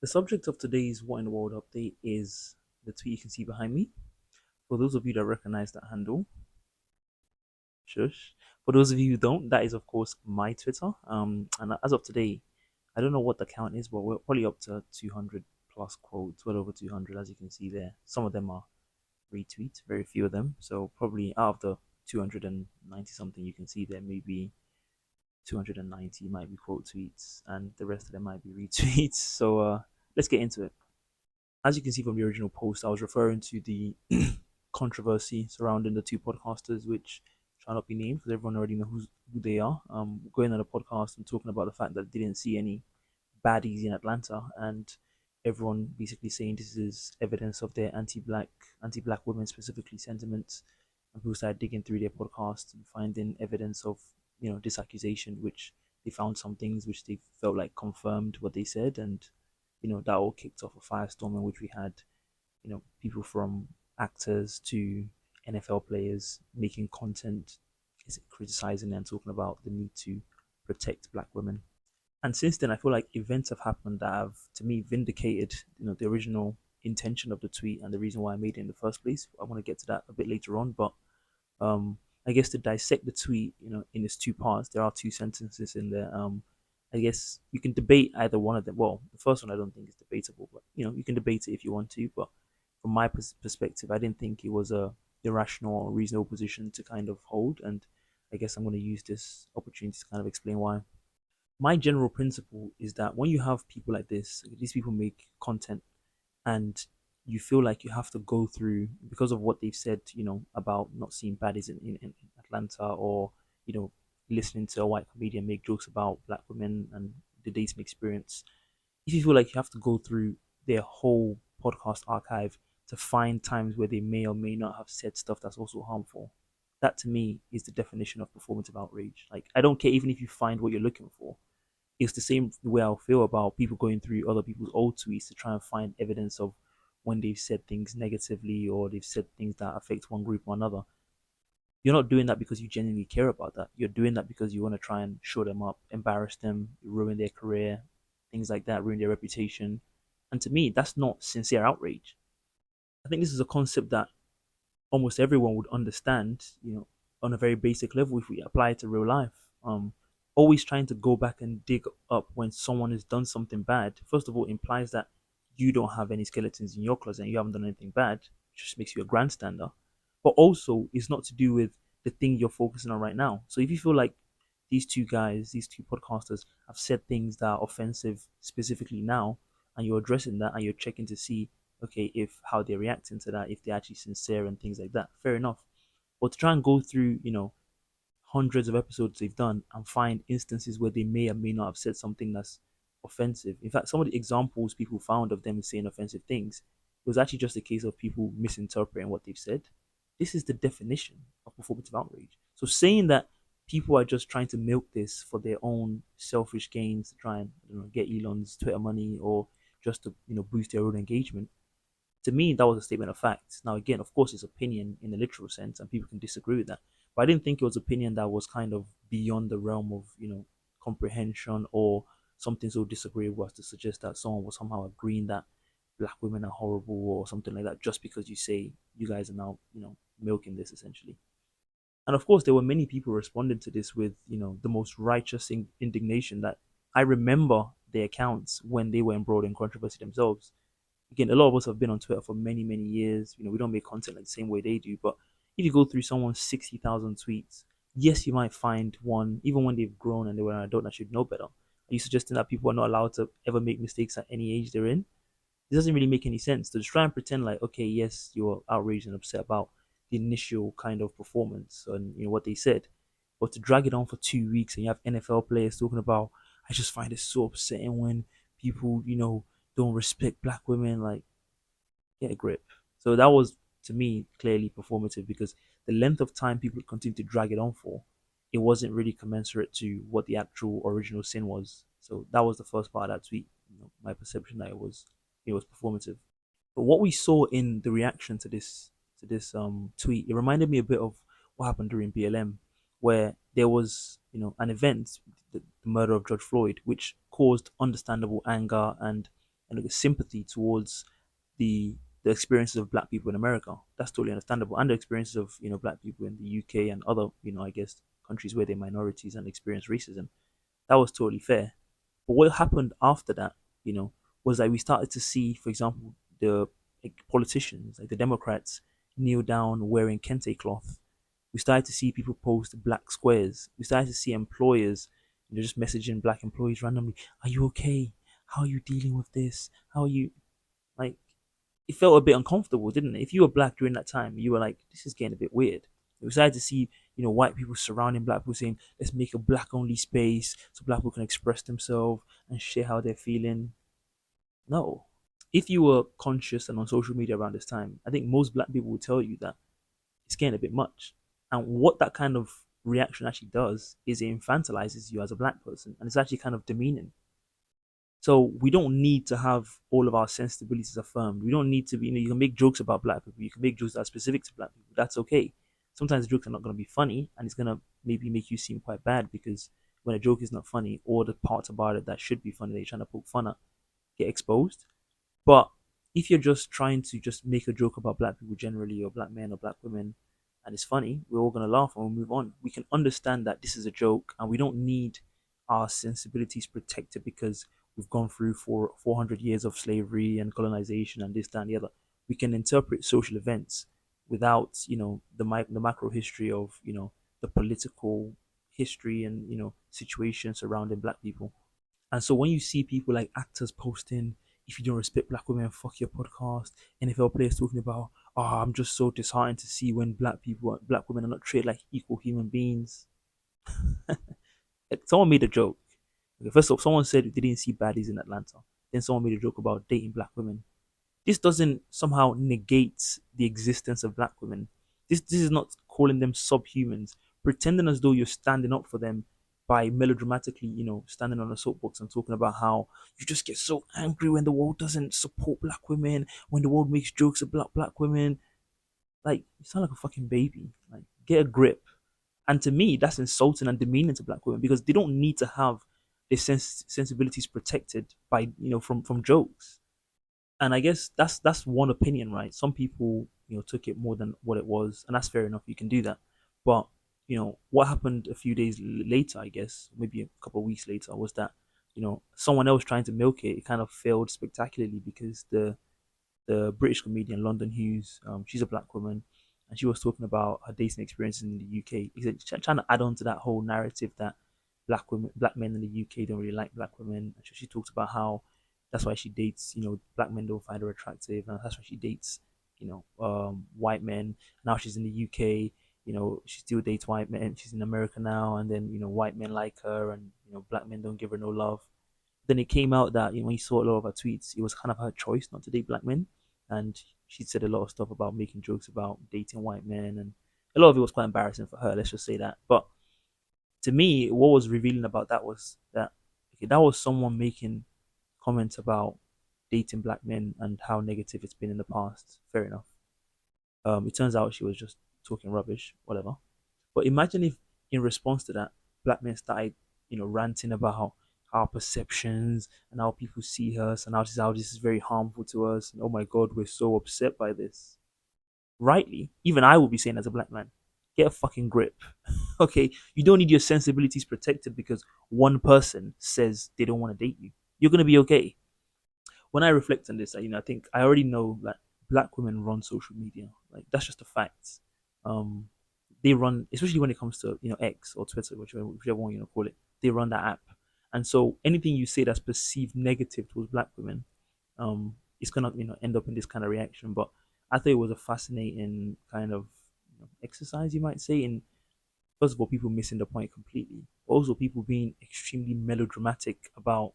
The subject of today's What in the World update is the tweet you can see behind me. For those of you that recognize that handle, shush. For those of you who don't, that is of course my Twitter. And as of today, I don't know what the count is, but we're probably up to 200 plus quotes, well over 200, as you can see there. Some of them are retweets, very few of them. So probably out of the 290 something you can see there, maybe 290 might be quote tweets, and the rest of them might be retweets. So let's get into it. As you can see from the original post, I was referring to the controversy surrounding the two podcasters, which shall not be named because everyone already knows who they are. Going on a podcast and talking about the fact that they didn't see any baddies in Atlanta, and everyone basically saying this is evidence of their anti-black women specifically sentiments. And people started digging through their podcast and finding evidence of this accusation, which they found some things which they felt like confirmed what they said, and that all kicked off a firestorm in which we had people from actors to NFL players making content, criticizing and talking about the need to protect black women. And since then, I feel like events have happened that have, to me, vindicated the original intention of the tweet and the reason why I made it in the first place. I want to get to that a bit later on, but um, I guess to dissect the tweet, in its two parts, there are two sentences in there. I guess you can debate either one of them. Well, the first one I don't think is debatable, but you can debate it if you want to. But from my perspective, I didn't think it was a irrational or reasonable position to kind of hold, and I guess I'm going to use this opportunity to kind of explain why. My general principle is that when you have people like this, these people make content, and you feel like you have to go through because of what they've said, about not seeing baddies in Atlanta, or listening to a white comedian make jokes about black women and the dating experience. If you feel like you have to go through their whole podcast archive to find times where they may or may not have said stuff that's also harmful, that to me is the definition of performative outrage. Like, I don't care even if you find what you're looking for. It's the same way I feel about people going through other people's old tweets to try and find evidence of when they've said things negatively or they've said things that affect one group or another. You're not doing that because you genuinely care about that. You're doing that because you want to try and show them up, embarrass them, ruin their career, things like that, ruin their reputation. And to me, that's not sincere outrage. I think this is a concept that almost everyone would understand, on a very basic level if we apply it to real life. Always trying to go back and dig up when someone has done something bad, first of all, implies that you don't have any skeletons in your closet and you haven't done anything bad, which just makes you a grandstander. But also, it's not to do with the thing you're focusing on right now. So if you feel like these two guys, these two podcasters, have said things that are offensive specifically now, and you're addressing that and you're checking to see, okay, if how they're reacting to that, if they're actually sincere and things like that, fair enough. But to try and go through, hundreds of episodes they've done and find instances where they may or may not have said something that's offensive. In fact, some of the examples people found of them saying offensive things, it was actually just a case of people misinterpreting what they've said. This is the definition of performative outrage. So saying that people are just trying to milk this for their own selfish gains, to try and get Elon's Twitter money, or just to boost their own engagement, to me, that was a statement of facts. Now, again, of course, it's opinion in the literal sense, and people can disagree with that. But I didn't think it was opinion that was kind of beyond the realm of, comprehension, or something so disagreeable as to suggest that someone was somehow agreeing that black women are horrible or something like that, just because you say you guys are now, milking this essentially. And of course, there were many people responding to this with, the most righteous indignation that I remember their accounts when they were embroiled in controversy themselves. Again, a lot of us have been on Twitter for many, many years. We don't make content like the same way they do. But if you go through someone's 60,000 tweets, yes, you might find one, even when they've grown and they were an adult and should know better. Are you suggesting that people are not allowed to ever make mistakes at any age they're in? It doesn't really make any sense to just try and pretend like, okay, yes, you're outraged and upset about the initial kind of performance and what they said, but to drag it on for 2 weeks and you have NFL players talking about, I just find it so upsetting when people, don't respect black women. Like, get a grip. So that was, to me, clearly performative, because the length of time people continue to drag it on for, it wasn't really commensurate to what the actual original sin was. So that was the first part of that tweet. My perception that it was performative. But what we saw in the reaction to this tweet, it reminded me a bit of what happened during BLM, where there was an event, the murder of George Floyd, which caused understandable anger and and like a sympathy towards the the experiences of black people in America. That's totally understandable, and the experiences of black people in the UK and other I guess countries where they're minorities and experience racism. That was totally fair. But what happened after that, you know, was that we started to see, for example, the politicians, like the Democrats, kneel down wearing kente cloth. We started to see people post black squares. We started to see employers, just messaging black employees randomly, "Are you okay? How are you dealing with this? How are you like?" It felt a bit uncomfortable, didn't it? If you were black during that time, you were like, "This is getting a bit weird." We started to see, white people surrounding black people saying, "Let's make a black only space so black people can express themselves and share how they're feeling." No. If you were conscious and on social media around this time, I think most black people will tell you that it's getting a bit much. And what that kind of reaction actually does is it infantilizes you as a black person, and it's actually kind of demeaning. So we don't need to have all of our sensibilities affirmed. We don't need to be, you can make jokes about black people. You can make jokes that are specific to black people. That's okay. Sometimes jokes are not going to be funny, and it's going to maybe make you seem quite bad because when a joke is not funny, all the parts about it that should be funny that you're trying to poke fun at get exposed. But if you're just trying to just make a joke about black people generally, or black men or black women, and it's funny, we're all gonna laugh and we'll move on. We can understand that this is a joke, and we don't need our sensibilities protected because we've gone through 400 years of slavery and colonization and this, that, and the other. We can interpret social events without, the macro history of, the political history and situation surrounding black people. And so when you see people like actors posting, "If you don't respect black women, fuck your podcast," NFL players talking about, "Oh, I'm just so disheartened to see when black women are not treated like equal human beings." Like, someone made a joke. Okay, first off, someone said they didn't see baddies in Atlanta. Then someone made a joke about dating black women. This doesn't somehow negate the existence of black women. This is not calling them subhumans, pretending as though you're standing up for them by melodramatically, standing on a soapbox and talking about how you just get so angry when the world doesn't support black women, when the world makes jokes about black women. Like, you sound like a fucking baby. Like, get a grip. And to me, that's insulting and demeaning to black women because they don't need to have their sensibilities protected by, from jokes. And I guess that's one opinion, right? Some people took it more than what it was, and that's fair enough. You can do that, but what happened a few days later, I guess maybe a couple of weeks later, was that someone else trying to milk it. It kind of failed spectacularly because the British comedian London Hughes, she's a black woman, and she was talking about her dating experiences in the UK. He's trying to add on to that whole narrative that black men in the UK don't really like black women. And she talks about how that's why she dates, black men don't find her attractive, and that's why she dates, white men. Now she's in the UK, she still dates white men. She's in America now, and then white men like her, and black men don't give her no love. Then it came out that when you saw a lot of her tweets, it was kind of her choice not to date black men, and she said a lot of stuff about making jokes about dating white men, and a lot of it was quite embarrassing for her. Let's just say that. But to me, what was revealing about that was that okay, that was someone making comments about dating black men and how negative it's been in the past. Fair enough. It turns out she was just talking rubbish, whatever. But imagine if, in response to that, black men started, ranting about our perceptions and how people see us and how this is very harmful to us. And oh my God, we're so upset by this. Rightly, even I will be saying as a black man, get a fucking grip. Okay, you don't need your sensibilities protected because one person says they don't want to date you. You're gonna be okay. When I reflect on this, I think I already know that black women run social media. Like, that's just a fact. Um, they run, especially when it comes to X or Twitter, whichever one you call it. They run that app, and so anything you say that's perceived negative towards black women, it's gonna end up in this kind of reaction. But I thought it was a fascinating kind of exercise, you might say, in first of all people missing the point completely, also people being extremely melodramatic about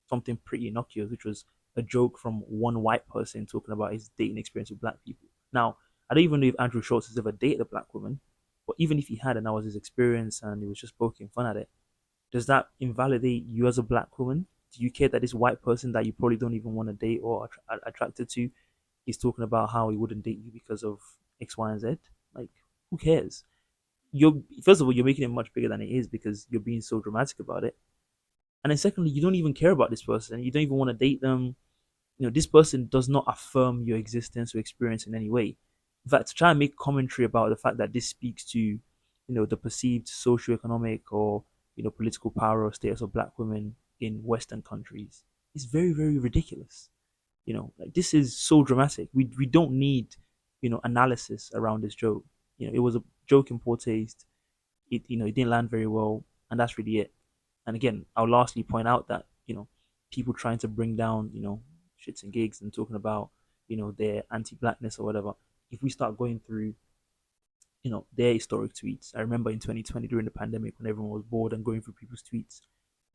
something pretty innocuous, which was a joke from one white person talking about his dating experience with black people. Now, I don't even know if Andrew Schultz has ever dated a black woman, but even if he had and that was his experience and he was just poking fun at it, does that invalidate you as a black woman? Do you care that this white person that you probably don't even want to date or attracted to is talking about how he wouldn't date you because of X, Y, and Z? Like, who cares? You're first of all, you're making it much bigger than it is because you're being so dramatic about it. And then secondly, you don't even care about this person. You don't even want to date them. this person does not affirm your existence or experience in any way. In fact, to try and make commentary about the fact that this speaks to, the perceived socio-economic or political power or status of black women in Western countries is very, very ridiculous. Like this is so dramatic. We don't need, analysis around this joke. It was a joke in poor taste. It didn't land very well, and that's really it. And again, I'll lastly point out that people trying to bring down Shxts&Gigs and talking about their anti-blackness or whatever. If we start going through their historic tweets, I remember in 2020 during the pandemic when everyone was bored and going through people's tweets,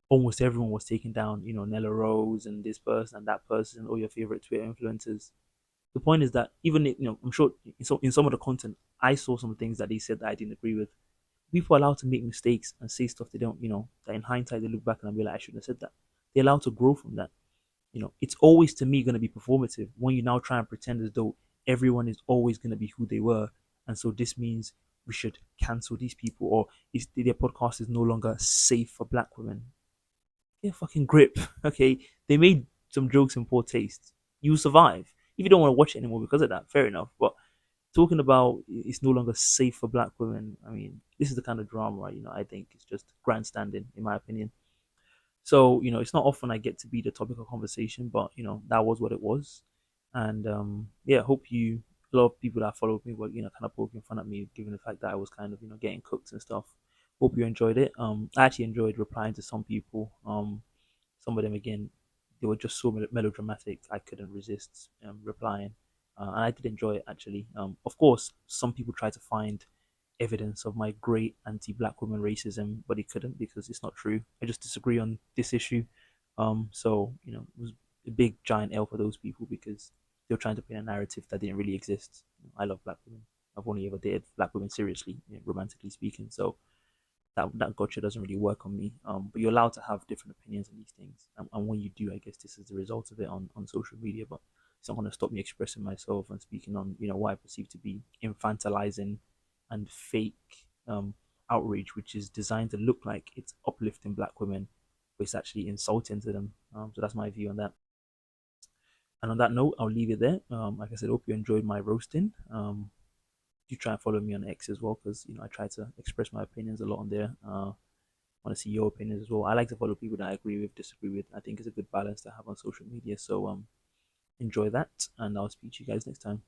almost everyone was taking down Nella Rose and this person and that person, all your favorite Twitter influencers. The point is that even I'm sure in some of the content I saw some things that they said that I didn't agree with. People are allowed to make mistakes and say stuff they don't, that in hindsight they look back and be like, I shouldn't have said that. They're allowed to grow from that. It's always to me going to be performative when you now try and pretend as though everyone is always going to be who they were. And so this means we should cancel these people or their podcast is no longer safe for black women. Get a fucking grip, okay? They made some jokes in poor taste. You survive. If you don't want to watch it anymore because of that, fair enough. But talking about it's no longer safe for black women, I mean, this is the kind of drama, I think it's just grandstanding, in my opinion. So, it's not often I get to be the topic of conversation, but, that was what it was. And yeah, hope a lot of people that followed me were, kind of poking fun at me, given the fact that I was kind of, getting cooked and stuff. Hope you enjoyed it. I actually enjoyed replying to some people. Some of them, again, they were just so melodramatic, I couldn't resist replying. And I did enjoy it, actually. Of course, some people try to find evidence of my great anti-black woman racism, but he couldn't because it's not true. I just disagree on this issue. So it was a big giant L for those people because they were trying to paint a narrative that didn't really exist. I love black women. I've only ever dated black women seriously, romantically speaking. So that gotcha doesn't really work on me. But you're allowed to have different opinions on these things, and when you do, I guess this is the result of it on social media. But it's not going to stop me expressing myself and speaking on what I perceive to be infantilizing and fake outrage, which is designed to look like it's uplifting black women, but it's actually insulting to them. So that's my view on that. And on that note, I'll leave it there. Like I said, hope you enjoyed my roasting. Do try and follow me on X as well because I try to express my opinions a lot on there. Want to see your opinions as well. I like to follow people that I agree with, disagree with. I think it's a good balance to have on social media. So enjoy that, and I'll speak to you guys next time.